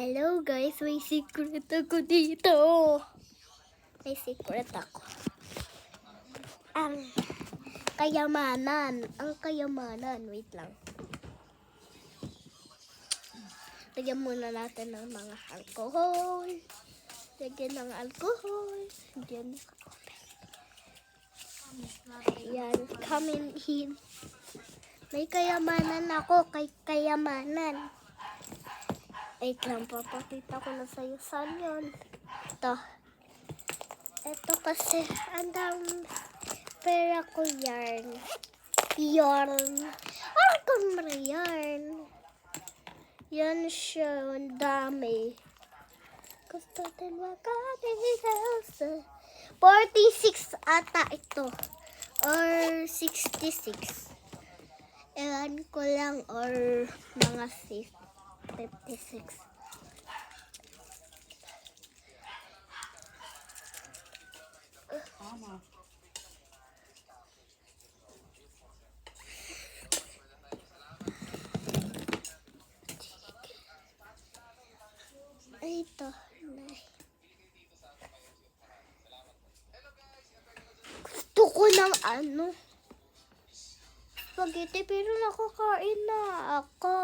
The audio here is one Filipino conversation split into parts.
Hello guys, may secret ako dito. May secret ako. Ang kayamanan. Wait lang. Lagyan muna natin ng mga alcohol. Lagyan ng alcohol. Diyan. Yan, come in. May kayamanan ako, kayamanan. Wait lang, papakita ko na sa'yo saan yun. Ito kasi, ang dami pera ko yarn. Yan siya, ang dami. Gusto din makakita. 46 ata ito. Or 66. Ewan ko lang, or mga 56. Ay, ito. Gusto ko ng spaghetti, pero nakakain na ako.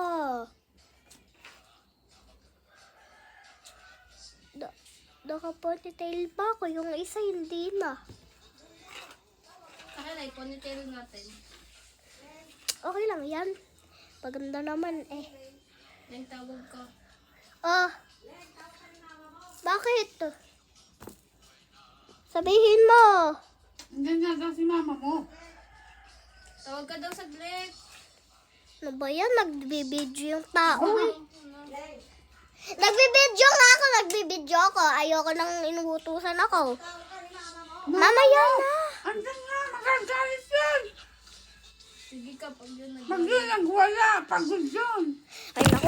Naka-ponytail pa ako. Yung isa hindi na. Ay, ponytail natin. Okay lang yan. Paganda naman eh. Nagtawag ka. Oh. Bakit? Sabihin mo. Ganyan daw si mama mo. Tawag ka daw saglit. Ano ba yan? Nagbibidyo yung tao eh. Nagbibidyo ako. Ayoko nang inuutusan ako. Mamaya na. Andyan nga, magagalit yan. Sige ka, pag yun Pag yun ang wala, pagod yun. Ay, naku.